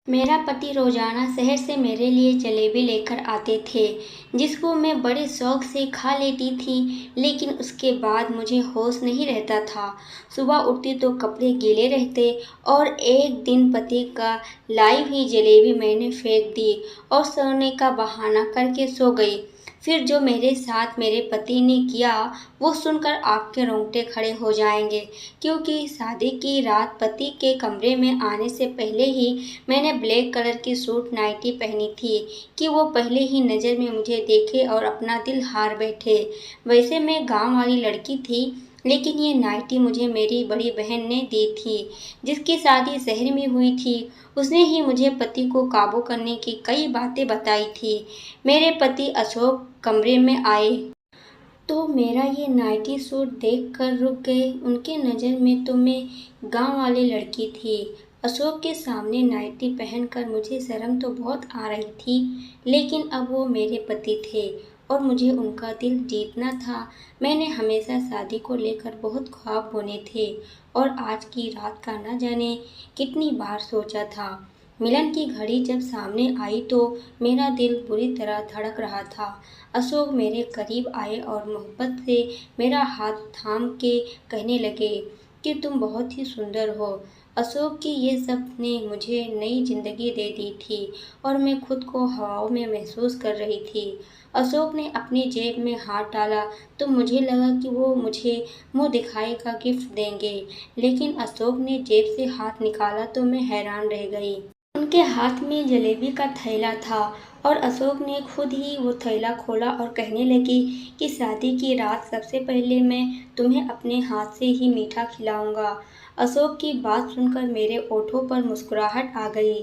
मेरा पति रोजाना शहर से मेरे लिए जलेबी लेकर आते थे, जिसको मैं बड़े शौक से खा लेती थी। लेकिन उसके बाद मुझे होश नहीं रहता था। सुबह उठती तो कपड़े गीले रहते और एक दिन पति का लाई हुई जलेबी मैंने फेंक दी और सोने का बहाना करके सो गई। फिर जो मेरे साथ मेरे पति ने किया, वो सुनकर आपके रोंगटे खड़े हो जाएंगे। क्योंकि शादी की रात पति के कमरे में आने से पहले ही मैंने ब्लैक कलर की सूट नाइटी पहनी थी कि वो पहले ही नज़र में मुझे देखे और अपना दिल हार बैठे। वैसे मैं गांव वाली लड़की थी, लेकिन ये नाइटी मुझे मेरी बड़ी बहन ने दी थी, जिसकी शादी शहर में हुई थी। उसने ही मुझे पति को काबू करने की कई बातें बताई थी। मेरे पति अशोक कमरे में आए तो मेरा ये नाइटी सूट देखकर रुक गए। उनके नज़र में तो मैं गांव वाली लड़की थी। अशोक के सामने नाइटी पहनकर मुझे शर्म तो बहुत आ रही थी, लेकिन अब वो मेरे पति थे और मुझे उनका दिल जीतना था। मैंने हमेशा शादी को लेकर बहुत ख्वाब बुने थे और आज की रात का न जाने कितनी बार सोचा था। मिलन की घड़ी जब सामने आई तो मेरा दिल बुरी तरह धड़क रहा था। अशोक मेरे करीब आए और मोहब्बत से मेरा हाथ थाम के कहने लगे कि तुम बहुत ही सुंदर हो। अशोक की ये शब्द ने मुझे नई जिंदगी दे दी थी और मैं खुद को हवाओं में महसूस कर रही थी। अशोक ने अपनी जेब में हाथ डाला तो मुझे लगा कि वो मुझे मुंह दिखाई का गिफ्ट देंगे, लेकिन अशोक ने जेब से हाथ निकाला तो मैं हैरान रह गई। उनके हाथ में जलेबी का थैला था और अशोक ने खुद ही वो थैला खोला और कहने लगी कि शादी की रात सबसे पहले मैं तुम्हें अपने हाथ से ही मीठा खिलाऊंगा। अशोक की बात सुनकर मेरे ओठों पर मुस्कुराहट आ गई।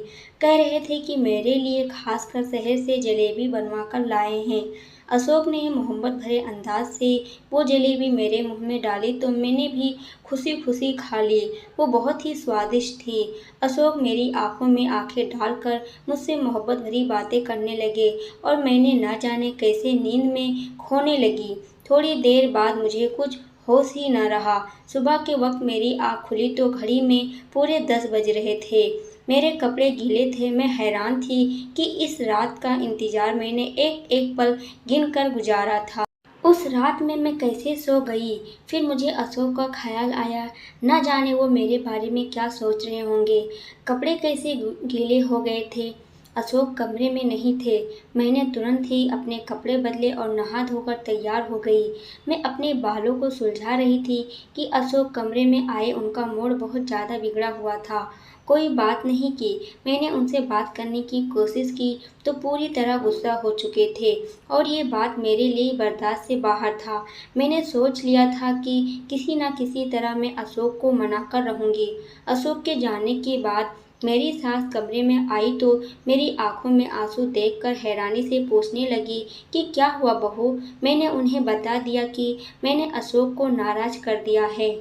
कह रहे थे कि मेरे लिए खासकर शहर से जलेबी बनवा कर लाए हैं। अशोक ने मोहब्बत भरे अंदाज से वो जलेबी मेरे मुंह में डाली तो मैंने भी खुशी खुशी खा ली। वो बहुत ही स्वादिष्ट थी। अशोक मेरी आंखों में आंखें डालकर मुझसे मोहब्बत भरी बातें करने लगे और मैंने न जाने कैसे नींद में खोने लगी। थोड़ी देर बाद मुझे कुछ होश ही न रहा। सुबह के वक्त मेरी आँख खुली तो घड़ी में पूरे 10 बज रहे थे। मेरे कपड़े गीले थे। मैं हैरान थी कि इस रात का इंतजार मैंने एक एक पल गिन कर गुजारा था। उस रात में मैं कैसे सो गई। फिर मुझे अशोक का ख्याल आया। न जाने वो मेरे बारे में क्या सोच रहे होंगे। कपड़े कैसे गीले हो गए थे। अशोक कमरे में नहीं थे। मैंने तुरंत ही अपने कपड़े बदले और नहा धोकर तैयार हो गई। मैं अपने बालों को सुलझा रही थी कि अशोक कमरे में आए। उनका मूड बहुत ज़्यादा बिगड़ा हुआ था। कोई बात नहीं की। मैंने उनसे बात करने की कोशिश की तो पूरी तरह गुस्सा हो चुके थे और ये बात मेरे लिए बर्दाश्त से बाहर था। मैंने सोच लिया था कि किसी न किसी तरह मैं अशोक को मना कर रहूँगी। अशोक के जाने के बाद मेरी सास कमरे में आई तो मेरी आंखों में आंसू देखकर हैरानी से पूछने लगी कि क्या हुआ बहू। मैंने उन्हें बता दिया कि मैंने अशोक को नाराज कर दिया है।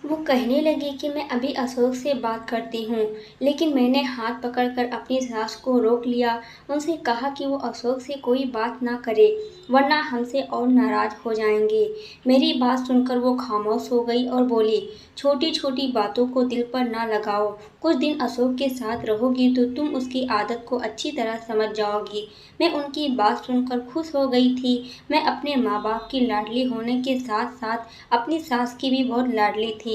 वो कहने लगी कि मैं अभी अशोक से बात करती हूँ, लेकिन मैंने हाथ पकड़कर अपनी सास को रोक लिया। उनसे कहा कि वो अशोक से कोई बात ना करे, वरना हमसे और नाराज हो जाएंगे। मेरी बात सुनकर वो खामोश हो गई और बोली, छोटी छोटी बातों को दिल पर ना लगाओ। कुछ दिन अशोक के साथ रहोगी तो तुम उसकी आदत को अच्छी तरह समझ जाओगी। मैं उनकी बात सुनकर खुश हो गई थी। मैं अपने माँ बाप की लाडली होने के साथ साथ अपनी सास की भी बहुत लाडली थी।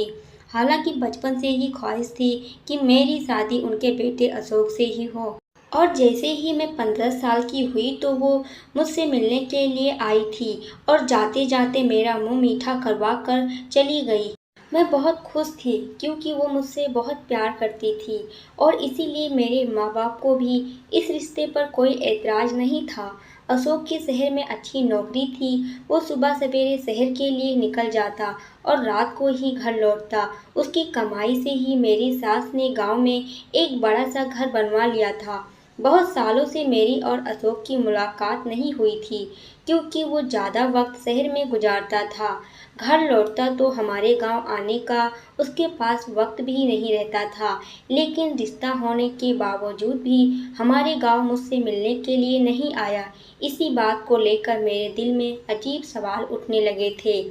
हालांकि बचपन से ही ख्वाहिश थी कि मेरी शादी उनके बेटे अशोक से ही हो। और जैसे ही मैं 15 साल की हुई तो वो मुझसे मिलने के लिए आई थी और जाते जाते मेरा मुंह मीठा करवा कर चली गई। मैं बहुत खुश थी क्योंकि वो मुझसे बहुत प्यार करती थी और इसीलिए मेरे माँ बाप को भी इस रिश्ते पर कोई एतराज़ नहीं था। अशोक की शहर में अच्छी नौकरी थी। वो सुबह सवेरे शहर के लिए निकल जाता और रात को ही घर लौटता। उसकी कमाई से ही मेरी सास ने गांव में एक बड़ा सा घर बनवा लिया था। बहुत सालों से मेरी और अशोक की मुलाकात नहीं हुई थी क्योंकि वो ज़्यादा वक्त शहर में गुजारता था। घर लौटता तो हमारे गांव आने का उसके पास वक्त भी नहीं रहता था। लेकिन रिश्ता होने के बावजूद भी हमारे गांव मुझसे मिलने के लिए नहीं आया। इसी बात को लेकर मेरे दिल में अजीब सवाल उठने लगे थे।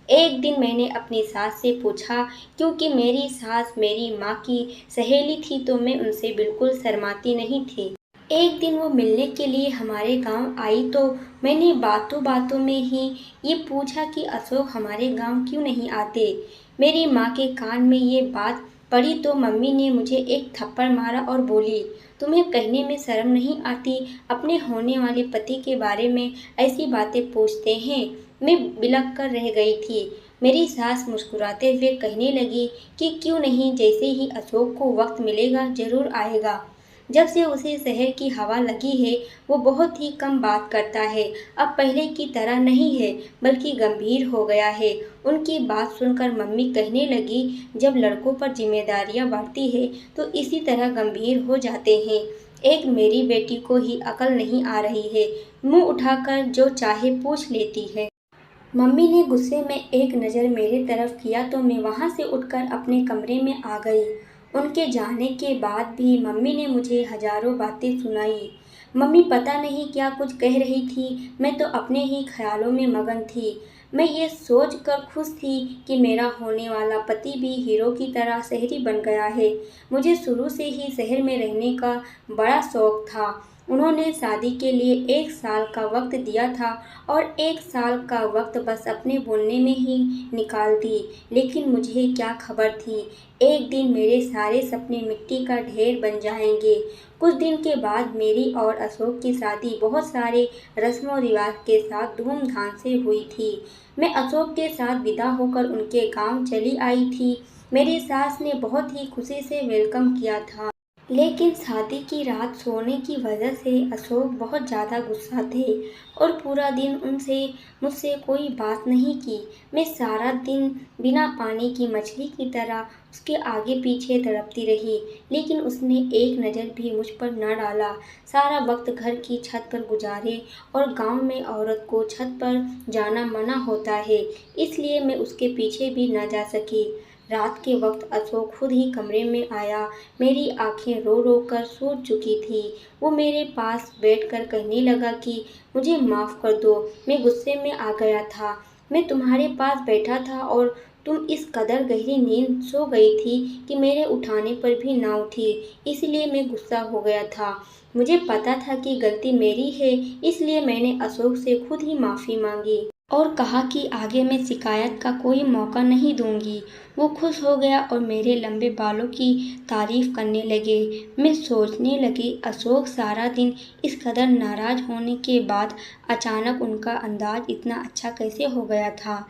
एक दिन मैंने अपनी सास से पूछा, क्योंकि मेरी सास मेरी माँ की सहेली थी तो मैं उनसे बिल्कुल शर्माती नहीं थी। एक दिन वो मिलने के लिए हमारे गांव आई तो मैंने बातों बातों में ही ये पूछा कि अशोक हमारे गांव क्यों नहीं आते। मेरी माँ के कान में ये बात पड़ी तो मम्मी ने मुझे एक थप्पड़ मारा और बोली, तुम्हें कहने में शर्म नहीं आती, अपने होने वाले पति के बारे में ऐसी बातें पूछते हैं। मैं बिलख कर रह गई थी। मेरी सास मुस्कुराते हुए कहने लगी कि क्यों नहीं, जैसे ही अशोक को वक्त मिलेगा जरूर आएगा। जब से उसे शहर की हवा लगी है वो बहुत ही कम बात करता है। अब पहले की तरह नहीं है, बल्कि गंभीर हो गया है। उनकी बात सुनकर मम्मी कहने लगी, जब लड़कों पर जिम्मेदारियां बढ़ती है तो इसी तरह गंभीर हो जाते हैं। एक मेरी बेटी को ही अकल नहीं आ रही है, मुंह उठाकर जो चाहे पूछ लेती है। मम्मी ने गुस्से में एक नज़र मेरे तरफ किया तो मैं वहाँ से उठकर अपने कमरे में आ गई। उनके जाने के बाद भी मम्मी ने मुझे हजारों बातें सुनाई। मम्मी पता नहीं क्या कुछ कह रही थी, मैं तो अपने ही ख्यालों में मगन थी। मैं ये सोच कर खुश थी कि मेरा होने वाला पति भी हीरो की तरह शहरी बन गया है। मुझे शुरू से ही शहर में रहने का बड़ा शौक था। उन्होंने शादी के लिए 1 साल का वक्त दिया था और 1 साल का वक्त बस अपने बोलने में ही निकाल दी। लेकिन मुझे क्या खबर थी, एक दिन मेरे सारे सपने मिट्टी का ढेर बन जाएंगे। कुछ दिन के बाद मेरी और अशोक की शादी बहुत सारे रस्मों रिवाज के साथ धूमधाम से हुई थी। मैं अशोक के साथ विदा होकर उनके गांव चली आई थी। मेरी सास ने बहुत ही खुशी से वेलकम किया था। लेकिन शादी की रात सोने की वजह से अशोक बहुत ज़्यादा गुस्सा थे और पूरा दिन उनसे मुझसे कोई बात नहीं की। मैं सारा दिन बिना पानी की मछली की तरह उसके आगे पीछे तड़पती रही, लेकिन उसने एक नज़र भी मुझ पर न डाला। सारा वक्त घर की छत पर गुजारे और गांव में औरत को छत पर जाना मना होता है, इसलिए मैं उसके पीछे भी न जा सकी। रात के वक्त अशोक खुद ही कमरे में आया। मेरी आंखें रो रो कर सूज चुकी थी। वो मेरे पास बैठकर कहने लगा कि मुझे माफ़ कर दो, मैं गुस्से में आ गया था। मैं तुम्हारे पास बैठा था और तुम इस कदर गहरी नींद सो गई थी कि मेरे उठाने पर भी ना उठी, इसलिए मैं गुस्सा हो गया था। मुझे पता था कि गलती मेरी है, इसलिए मैंने अशोक से खुद ही माफ़ी मांगी और कहा कि आगे मैं शिकायत का कोई मौका नहीं दूंगी। वो खुश हो गया और मेरे लंबे बालों की तारीफ करने लगे। मैं सोचने लगी, अशोक सारा दिन इस कदर नाराज होने के बाद अचानक उनका अंदाज इतना अच्छा कैसे हो गया था।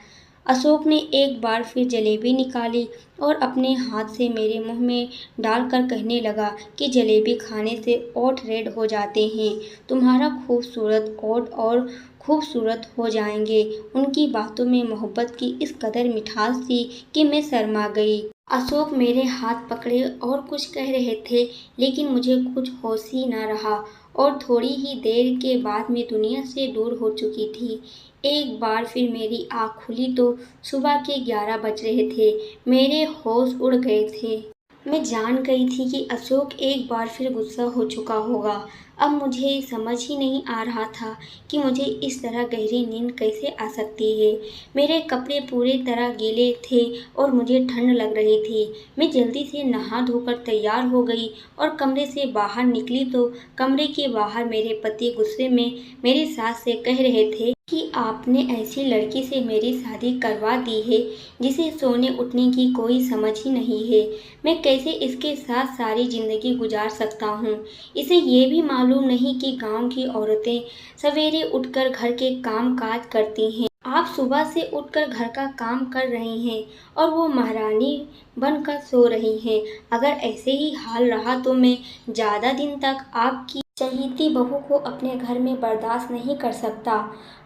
अशोक ने एक बार फिर जलेबी निकाली और अपने हाथ से मेरे मुंह में डालकर कहने लगा कि जलेबी खाने से ओठ रेड हो जाते हैं, तुम्हारा खूबसूरत ओठ और खूबसूरत हो जाएंगे। उनकी बातों में मोहब्बत की इस कदर मिठास थी कि मैं शर्मा गई। अशोक मेरे हाथ पकड़े और कुछ कह रहे थे, लेकिन मुझे कुछ होश ही न रहा और थोड़ी ही देर के बाद मैं दुनिया से दूर हो चुकी थी। एक बार फिर मेरी आँख खुली तो सुबह के 11 बज रहे थे। मेरे होश उड़ गए थे। मैं जान गई थी कि अशोक एक बार फिर गुस्सा हो चुका होगा। अब मुझे समझ ही नहीं आ रहा था कि मुझे इस तरह गहरी नींद कैसे आ सकती है। मेरे कपड़े पूरी तरह गीले थे और मुझे ठंड लग रही थी। मैं जल्दी से नहा धोकर तैयार हो गई और कमरे से बाहर निकली तो कमरे के बाहर मेरे पति गुस्से में मेरी सास से कह रहे थे कि आपने ऐसी लड़की से मेरी शादी करवा दी है जिसे सोने उठने की कोई समझ ही नहीं है। मैं कैसे इसके साथ सारी ज़िंदगी गुजार सकता हूँ। इसे ये भी मालूम नहीं कि गांव की औरतें सवेरे उठकर घर के काम काज करती हैं। आप सुबह से उठकर घर का काम कर रही हैं और वो महारानी बनकर सो रही हैं। अगर ऐसे ही हाल रहा तो मैं ज़्यादा दिन तक आपकी चहीती बहू को अपने घर में बर्दाश्त नहीं कर सकता।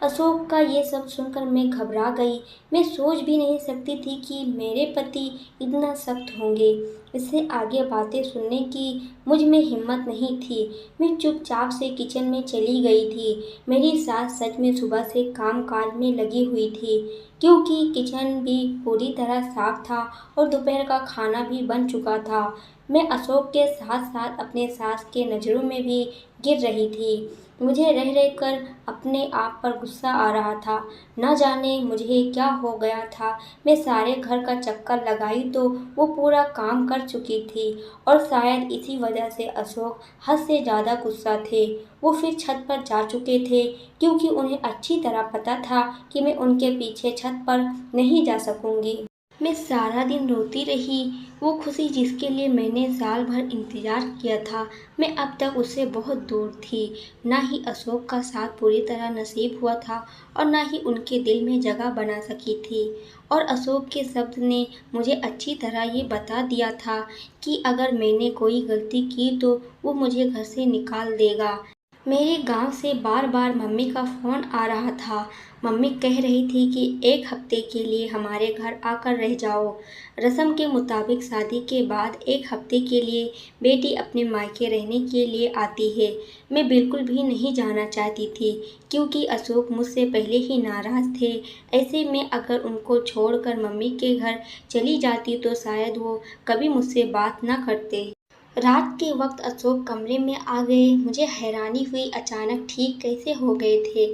अशोक का ये सब सुनकर मैं घबरा गई। मैं सोच भी नहीं सकती थी कि मेरे पति इतना सख्त होंगे। इससे आगे बातें सुनने की मुझ में हिम्मत नहीं थी। मैं चुपचाप से किचन में चली गई थी। मेरी सास सच में सुबह से काम काज में लगी हुई थी, क्योंकि किचन भी पूरी तरह साफ था और दोपहर का खाना भी बन चुका था। मैं अशोक के साथ-साथ अपने सास के नज़रों में भी गिर रही थी। मुझे रह-रह कर अपने आप पर गुस्सा आ रहा था। न जाने मुझे क्या हो गया था। मैं सारे घर का चक्कर लगाई तो वो पूरा काम कर चुकी थी और शायद इसी वजह से अशोक हद से ज़्यादा गुस्सा थे। वो फिर छत पर जा चुके थे क्योंकि उन्हें अच्छी तरह पता था कि मैं उनके पीछे छत पर नहीं जा सकूँगी। मैं सारा दिन रोती रही। वो खुशी जिसके लिए मैंने साल भर इंतज़ार किया था, मैं अब तक उससे बहुत दूर थी। ना ही अशोक का साथ पूरी तरह नसीब हुआ था और ना ही उनके दिल में जगह बना सकी थी। और अशोक के शब्द ने मुझे अच्छी तरह ये बता दिया था कि अगर मैंने कोई गलती की तो वो मुझे घर से निकाल देगा। मेरे गांव से बार-बार मम्मी का फ़ोन आ रहा था। मम्मी कह रही थी कि 1 हफ्ते के लिए हमारे घर आकर रह जाओ। रस्म के मुताबिक शादी के बाद 1 हफ्ते के लिए बेटी अपने मायके रहने के लिए आती है। मैं बिल्कुल भी नहीं जाना चाहती थी क्योंकि अशोक मुझसे पहले ही नाराज़ थे। ऐसे में अगर उनको छोड़कर मम्मी के घर चली जाती तो शायद वो कभी मुझसे बात ना करते। रात के वक्त अशोक कमरे में आ गए। मुझे हैरानी हुई अचानक ठीक कैसे हो गए थे।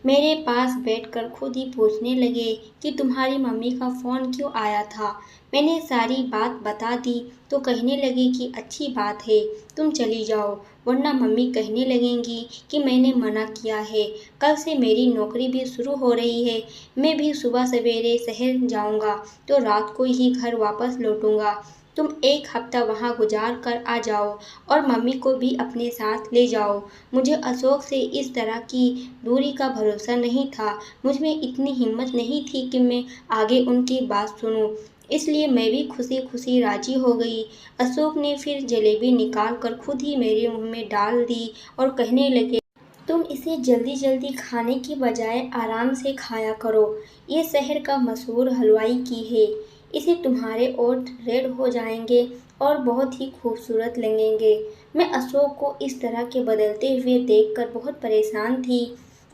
मेरे पास बैठकर खुद ही पूछने लगे कि तुम्हारी मम्मी का फ़ोन क्यों आया था। मैंने सारी बात बता दी तो कहने लगे कि अच्छी बात है, तुम चली जाओ, वरना मम्मी कहने लगेंगी कि मैंने मना किया है। कल से मेरी नौकरी भी शुरू हो रही है। मैं भी सुबह सवेरे शहर जाऊंगा तो रात को ही घर वापस लौटूंगा। तुम 1 हफ्ता वहाँ गुजार कर आ जाओ और मम्मी को भी अपने साथ ले जाओ। मुझे अशोक से इस तरह की दूरी का भरोसा नहीं था। मुझ में इतनी हिम्मत नहीं थी कि मैं आगे उनकी बात सुनूं। इसलिए मैं भी खुशी-खुशी राज़ी हो गई। अशोक ने फिर जलेबी निकाल कर खुद ही मेरे मुँह में डाल दी और कहने लगे, तुम इसे जल्दी-जल्दी खाने की बजाय आराम से खाया करो। ये शहर का मशहूर हलवाई की है। इसे तुम्हारे ओठ रेड हो जाएंगे और बहुत ही खूबसूरत लगेंगे। मैं अशोक को इस तरह के बदलते हुए देखकर बहुत परेशान थी।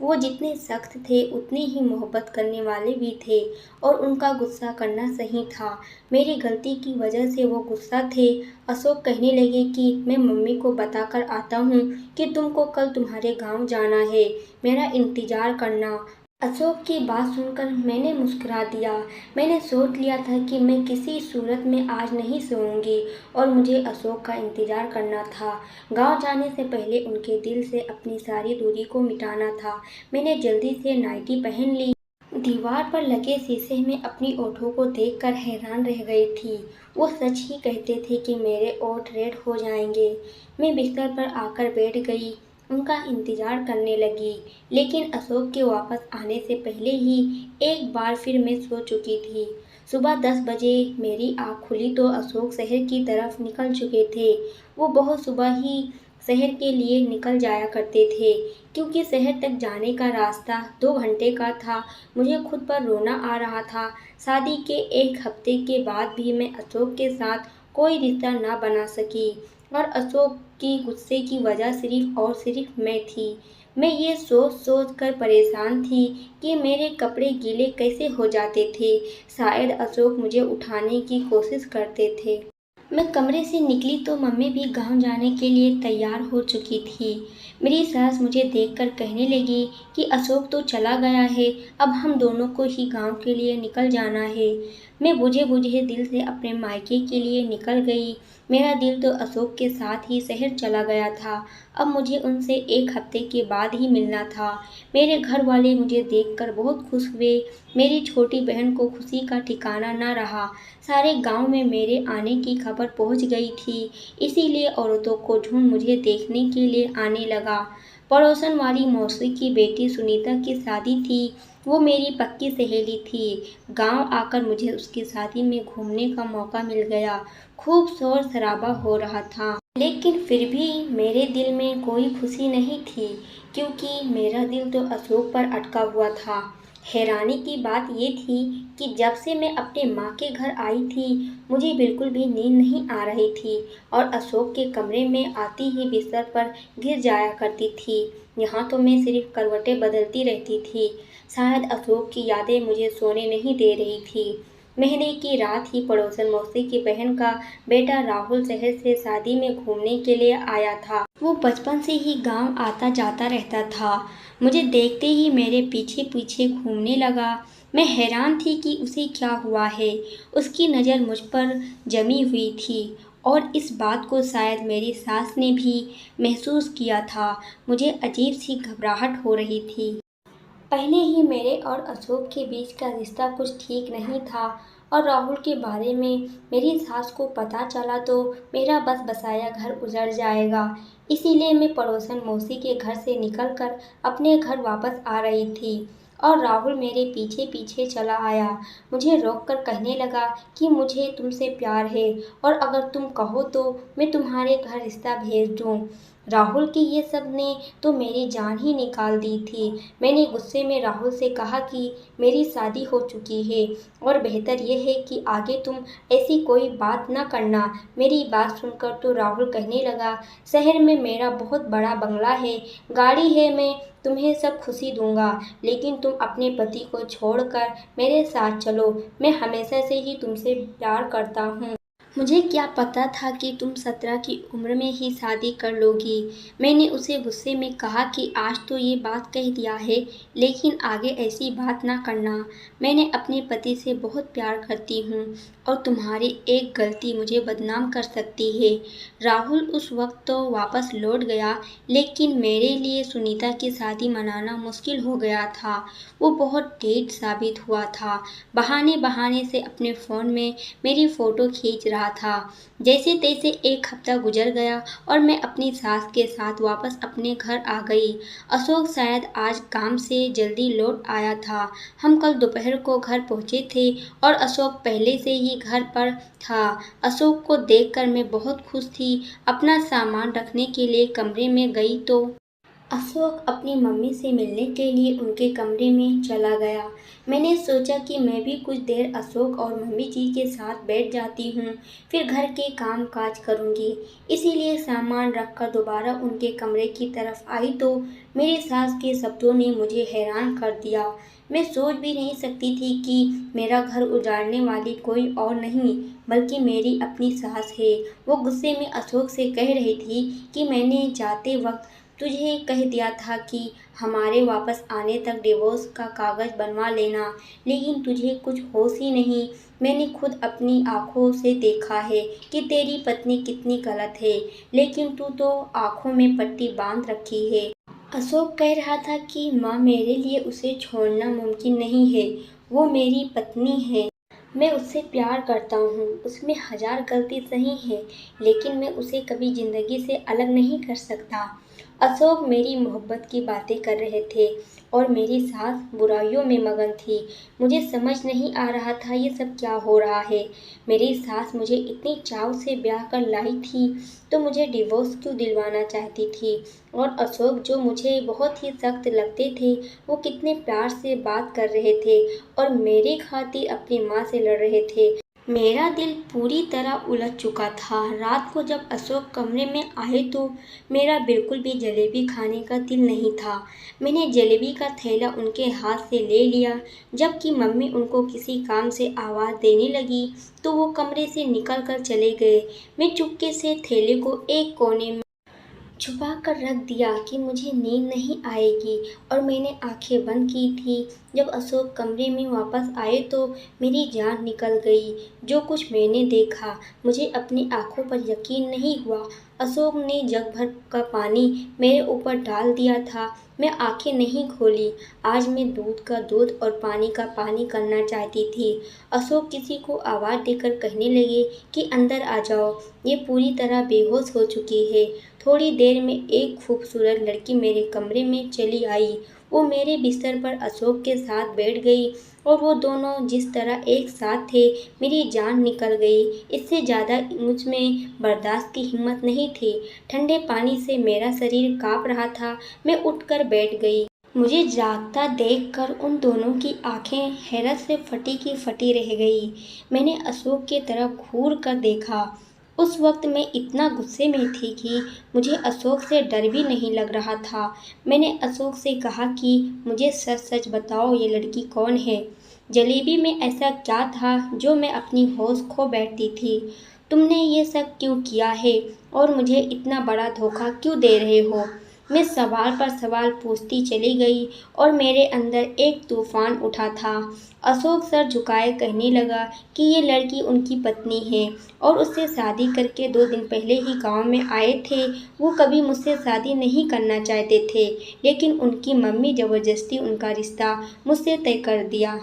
वो जितने सख्त थे उतने ही मोहब्बत करने वाले भी थे और उनका गुस्सा करना सही था। मेरी गलती की वजह से वो गुस्सा थे। अशोक कहने लगे कि मैं मम्मी को बताकर आता हूँ कि तुमको कल तुम्हारे गांव जाना है, मेरा इंतज़ार करना। अशोक की बात सुनकर मैंने मुस्कुरा दिया। मैंने सोच लिया था कि मैं किसी सूरत में आज नहीं सोऊंगी और मुझे अशोक का इंतज़ार करना था। गांव जाने से पहले उनके दिल से अपनी सारी दूरी को मिटाना था। मैंने जल्दी से नाइटी पहन ली। दीवार पर लगे शीशे में अपनी ओठों को देखकर हैरान रह गई थी। वो सच ही कहते थे कि मेरे ओठ रेड हो जाएंगे। मैं बिस्तर पर आकर बैठ गई, उनका इंतज़ार करने लगी। लेकिन अशोक के वापस आने से पहले ही एक बार फिर मैं सो चुकी थी। सुबह 10 बजे मेरी आँख खुली तो अशोक शहर की तरफ निकल चुके थे। वो बहुत सुबह ही शहर के लिए निकल जाया करते थे क्योंकि शहर तक जाने का रास्ता 2 घंटे का था। मुझे खुद पर रोना आ रहा था। शादी के 1 हफ्ते के बाद भी मैं अशोक के साथ कोई रिश्ता ना बना सकी और अशोक की गुस्से की वजह सिर्फ और सिर्फ मैं थी। मैं ये सोच-सोच कर परेशान थी कि मेरे कपड़े गीले कैसे हो जाते थे। शायद अशोक मुझे उठाने की कोशिश करते थे। मैं कमरे से निकली तो मम्मी भी गांव जाने के लिए तैयार हो चुकी थी। मेरी सास मुझे देखकर कहने लगी कि अशोक तो चला गया है, अब हम दोनों को ही गांव के लिए निकल जाना है। मैं बुझे-बुझे दिल से अपने मायके के लिए निकल गई। मेरा दिल तो अशोक के साथ ही शहर चला गया था। अब मुझे उनसे 1 हफ्ते के बाद ही मिलना था। मेरे घर वाले मुझे देखकर बहुत खुश हुए। मेरी छोटी बहन को खुशी का ठिकाना न रहा। सारे गांव में मेरे आने की खबर पहुंच गई थी, इसीलिए औरतों को झुंड मुझे देखने के लिए आने लगा। पड़ोसन वाली मौसी की बेटी सुनीता की शादी थी। वो मेरी पक्की सहेली थी। गांव आकर मुझे उसकी शादी में घूमने का मौका मिल गया। खूब शोर शराबा हो रहा था, लेकिन फिर भी मेरे दिल में कोई खुशी नहीं थी क्योंकि मेरा दिल तो अशोक पर अटका हुआ था। हैरानी की बात ये थी कि जब से मैं अपने माँ के घर आई थी, मुझे बिल्कुल भी नींद नहीं आ रही थी और अशोक के कमरे में आती ही बिस्तर पर गिर जाया करती थी। यहाँ तो मैं सिर्फ करवटें बदलती रहती थी। शायद अशोक की यादें मुझे सोने नहीं दे रही थी। महीने की रात ही पड़ोसन मौसी की बहन का बेटा राहुल शहर से शादी में घूमने के लिए आया था। वो बचपन से ही गांव आता जाता रहता था। मुझे देखते ही मेरे पीछे पीछे घूमने लगा। मैं हैरान थी कि उसे क्या हुआ है। उसकी नज़र मुझ पर जमी हुई थी और इस बात को शायद मेरी सास ने भी महसूस किया था। मुझे अजीब सी घबराहट हो रही थी। पहले ही मेरे और अशोक के बीच का रिश्ता कुछ ठीक नहीं था और राहुल के बारे में मेरी सास को पता चला तो मेरा बस बसाया घर उजड़ जाएगा। इसीलिए मैं पड़ोसन मौसी के घर से निकलकर अपने घर वापस आ रही थी और राहुल मेरे पीछे पीछे चला आया। मुझे रोककर कहने लगा कि मुझे तुमसे प्यार है और अगर तुम कहो तो मैं तुम्हारे घर रिश्ता भेज दूँ। राहुल के ये सब ने तो मेरी जान ही निकाल दी थी। मैंने गुस्से में राहुल से कहा कि मेरी शादी हो चुकी है और बेहतर यह है कि आगे तुम ऐसी कोई बात न करना। मेरी बात सुनकर तो राहुल कहने लगा, शहर में मेरा बहुत बड़ा बंगला है, गाड़ी है, मैं तुम्हें सब खुशी दूंगा, लेकिन तुम अपने पति को छोड़कर मेरे साथ चलो। मैं हमेशा से ही तुमसे प्यार करता हूँ। मुझे क्या पता था कि तुम 17 की उम्र में ही शादी कर लोगी। मैंने उसे गुस्से में कहा कि आज तो ये बात कह दिया है, लेकिन आगे ऐसी बात ना करना। मैंने अपने पति से बहुत प्यार करती हूँ और तुम्हारी एक गलती मुझे बदनाम कर सकती है। राहुल उस वक्त तो वापस लौट गया, लेकिन मेरे लिए सुनीता की शादी मनाना मुश्किल हो गया था। वो बहुत ढीठ साबित हुआ था। बहाने बहाने से अपने फ़ोन में मेरी फ़ोटो खींच रहा था। जैसे तैसे एक हफ्ता गुजर गया और मैं अपनी सास के साथ वापस अपने घर आ गई। अशोक शायद आज काम से जल्दी लौट आया था। हम कल दोपहर को घर पहुंचे थे और अशोक पहले से ही घर पर था। अशोक को देखकर मैं बहुत खुश थी। अपना सामान रखने के लिए कमरे में गई तो अशोक अपनी मम्मी से मिलने के लिए उनके कमरे में चला गया। मैंने सोचा कि मैं भी कुछ देर अशोक और मम्मी जी के साथ बैठ जाती हूँ, फिर घर के काम काज करूँगी। इसीलिए सामान रखकर दोबारा उनके कमरे की तरफ आई तो मेरी सास के शब्दों ने मुझे हैरान कर दिया। मैं सोच भी नहीं सकती थी कि मेरा घर उजाड़ने वाली कोई और नहीं, बल्कि मेरी अपनी सास है। वो गुस्से में अशोक से कह रही थी कि मैंने जाते वक्त तुझे कह दिया था कि हमारे वापस आने तक डिवोर्स का कागज़ बनवा लेना, लेकिन तुझे कुछ होश ही नहीं। मैंने खुद अपनी आँखों से देखा है कि तेरी पत्नी कितनी गलत है, लेकिन तू तो आँखों में पट्टी बांध रखी है। अशोक कह रहा था कि माँ, मेरे लिए उसे छोड़ना मुमकिन नहीं है। वो मेरी पत्नी है। मैं उससे प्यार करता हूँ, उसमें हजार गलती सही है, लेकिन मैं उसे कभी ज़िंदगी से अलग नहीं कर सकता। अशोक मेरी मोहब्बत की बातें कर रहे थे और मेरी सास बुराइयों में मगन थी। मुझे समझ नहीं आ रहा था ये सब क्या हो रहा है। मेरी सास मुझे इतनी चाव से ब्याह कर लाई थी, तो मुझे डिवोर्स क्यों दिलवाना चाहती थी। और अशोक जो मुझे बहुत ही सख्त लगते थे, वो कितने प्यार से बात कर रहे थे और मेरी खातिर अपनी माँ से लड़ रहे थे। मेरा दिल पूरी तरह उलझ चुका था। रात को जब अशोक कमरे में आए तो मेरा बिल्कुल भी जलेबी खाने का दिल नहीं था। मैंने जलेबी का थैला उनके हाथ से ले लिया। जबकि मम्मी उनको किसी काम से आवाज़ देने लगी तो वो कमरे से निकल कर चले गए। मैं चुपके से थैले को एक कोने में छुपा कर रख दिया कि मुझे नींद नहीं आएगी और मैंने आंखें बंद की थी। जब अशोक कमरे में वापस आए तो मेरी जान निकल गई। जो कुछ मैंने देखा, मुझे अपनी आंखों पर यकीन नहीं हुआ। अशोक ने जग भर का पानी मेरे ऊपर डाल दिया था। मैं आंखें नहीं खोली। आज मैं दूध का दूध और पानी का पानी करना चाहती थी। अशोक किसी को आवाज़ देकर कहने लगे कि अंदर आ जाओ, ये पूरी तरह बेहोश हो चुकी है। थोड़ी देर में एक खूबसूरत लड़की मेरे कमरे में चली आई। वो मेरे बिस्तर पर अशोक के साथ बैठ गई और वो दोनों जिस तरह एक साथ थे, मेरी जान निकल गई। इससे ज़्यादा मुझ में बर्दाश्त की हिम्मत नहीं थी। ठंडे पानी से मेरा शरीर काँप रहा था। मैं उठकर बैठ गई। मुझे जागता देखकर उन दोनों की आंखें हैरत से फटी की फटी रह गई। मैंने अशोक की तरफ घूर कर देखा। उस वक्त मैं इतना गुस्से में थी कि मुझे अशोक से डर भी नहीं लग रहा था। मैंने अशोक से कहा कि मुझे सच सच बताओ, ये लड़की कौन है। जलेबी में ऐसा क्या था जो मैं अपनी होश खो बैठती थी। तुमने ये सब क्यों किया है और मुझे इतना बड़ा धोखा क्यों दे रहे हो? मैं सवाल पर सवाल पूछती चली गई और मेरे अंदर एक तूफान उठा था। अशोक सर झुकाए कहने लगा कि ये लड़की उनकी पत्नी है और उससे शादी करके 2 दिन पहले ही गांव में आए थे। वो कभी मुझसे शादी नहीं करना चाहते थे, लेकिन उनकी मम्मी ज़बरदस्ती उनका रिश्ता मुझसे तय कर दिया।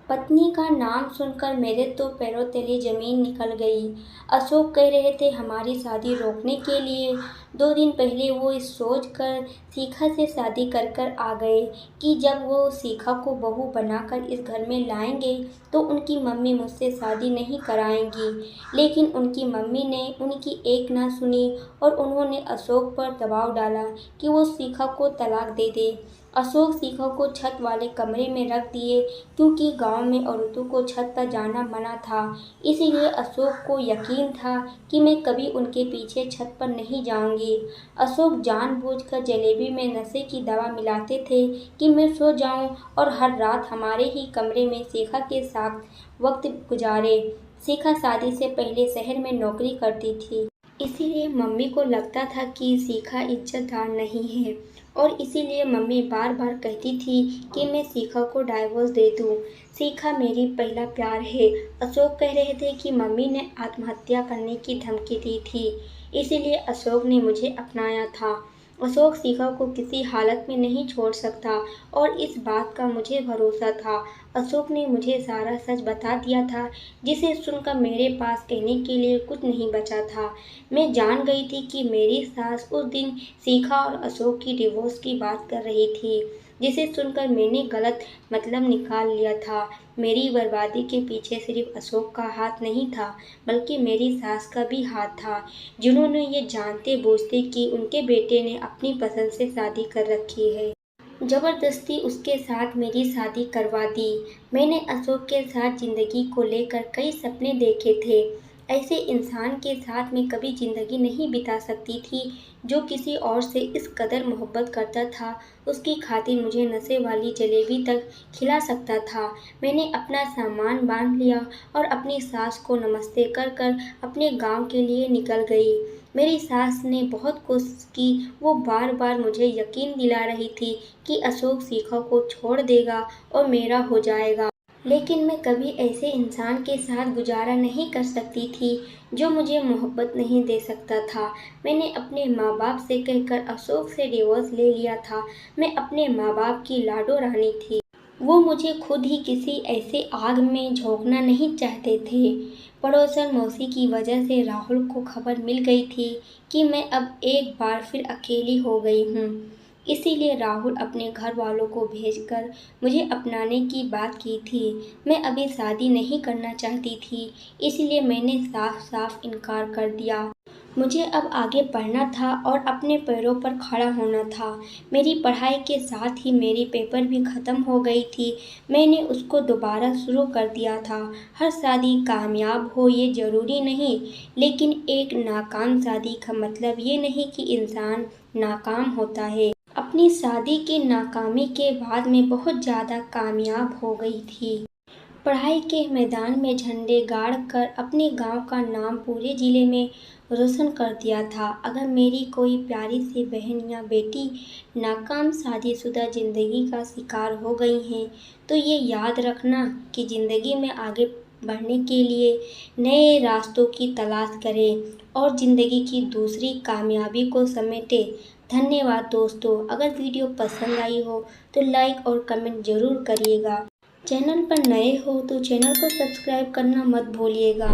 पत्नी का नाम सुनकर मेरे तो पैरों तले जमीन निकल गई। अशोक कह रहे थे हमारी शादी रोकने के लिए। 2 दिन पहले वो इस सोच कर शिखा से शादी कर कर आ गए कि जब वो शिखा को बहू बनाकर इस घर में लाएंगे तो उनकी मम्मी मुझसे शादी नहीं कराएंगी। लेकिन उनकी मम्मी ने उनकी एक ना सुनी और उन्होंने अशोक पर दबाव डाला कि वो शिखा को तलाक दे दे। अशोक शिखा को छत वाले कमरे में रख दिए क्योंकि गांव में औरतों को छत पर जाना मना था। इसीलिए अशोक को यकीन था कि मैं कभी उनके पीछे छत पर नहीं जाऊंगी। अशोक जानबूझकर जलेबी में नशे की दवा मिलाते थे कि मैं सो जाऊं और हर रात हमारे ही कमरे में शिखा के साथ वक्त गुजारे। शिखा शादी से पहले शहर में नौकरी करती थी, इसीलिए मम्मी को लगता था कि शिखा इज्जतदार नहीं है और इसीलिए मम्मी बार बार कहती थी कि मैं शिखा को डाइवोर्स दे दूं। शिखा मेरी पहला प्यार है। अशोक कह रहे थे कि मम्मी ने आत्महत्या करने की धमकी दी थी, इसीलिए अशोक ने मुझे अपनाया था। अशोक शिखा को किसी हालत में नहीं छोड़ सकता और इस बात का मुझे भरोसा था। अशोक ने मुझे सारा सच बता दिया था, जिसे सुनकर मेरे पास कहने के लिए कुछ नहीं बचा था। मैं जान गई थी कि मेरी सास उस दिन शिखा और अशोक की डिवोर्स की बात कर रही थी, जिसे सुनकर मैंने गलत मतलब निकाल लिया था। मेरी बर्बादी के पीछे सिर्फ अशोक का हाथ नहीं था, बल्कि मेरी सास का भी हाथ था, जिन्होंने ये जानते बूझते कि उनके बेटे ने अपनी पसंद से शादी कर रखी है, जबरदस्ती उसके साथ मेरी शादी करवा दी। मैंने अशोक के साथ जिंदगी को लेकर कई सपने देखे थे। ऐसे इंसान के साथ मैं कभी जिंदगी नहीं बिता सकती थी जो किसी और से इस कदर मोहब्बत करता था। उसकी खातिर मुझे नशे वाली जलेबी तक खिला सकता था। मैंने अपना सामान बांध लिया और अपनी सास को नमस्ते कर कर अपने गांव के लिए निकल गई। मेरी सास ने बहुत कोशिश की। वो बार बार मुझे यकीन दिला रही थी कि अशोक शिखा को छोड़ देगा और मेरा हो जाएगा, लेकिन मैं कभी ऐसे इंसान के साथ गुजारा नहीं कर सकती थी जो मुझे मोहब्बत नहीं दे सकता था। मैंने अपने माँ बाप से कहकर अशोक से डिवोर्स ले लिया था। मैं अपने माँ बाप की लाडो रानी थी। वो मुझे खुद ही किसी ऐसे आग में झोंकना नहीं चाहते थे। पड़ोसन मौसी की वजह से राहुल को खबर मिल गई थी कि मैं अब एक बार फिर अकेली हो गई हूँ। इसीलिए राहुल अपने घर वालों को भेजकर मुझे अपनाने की बात की थी। मैं अभी शादी नहीं करना चाहती थी, इसलिए मैंने साफ साफ इनकार कर दिया। मुझे अब आगे पढ़ना था और अपने पैरों पर खड़ा होना था। मेरी पढ़ाई के साथ ही मेरी पेपर भी ख़त्म हो गई थी। मैंने उसको दोबारा शुरू कर दिया था। हर शादी कामयाब हो ये ज़रूरी नहीं, लेकिन एक नाकाम शादी का मतलब ये नहीं कि इंसान नाकाम होता है। अपनी शादी की नाकामी के बाद मैं बहुत ज़्यादा कामयाब हो गई थी। पढ़ाई के मैदान में झंडे गाड़ कर अपने गांव का नाम पूरे ज़िले में रोशन कर दिया था। अगर मेरी कोई प्यारी सी बहन या बेटी नाकाम शादीशुदा ज़िंदगी का शिकार हो गई हैं, तो ये याद रखना कि ज़िंदगी में आगे बढ़ने के लिए नए रास्तों की तलाश करें और ज़िंदगी की दूसरी कामयाबी को समेटे। धन्यवाद दोस्तों। अगर वीडियो पसंद आई हो तो लाइक और कमेंट ज़रूर करिएगा। चैनल पर नए हो तो चैनल को सब्सक्राइब करना मत भूलिएगा।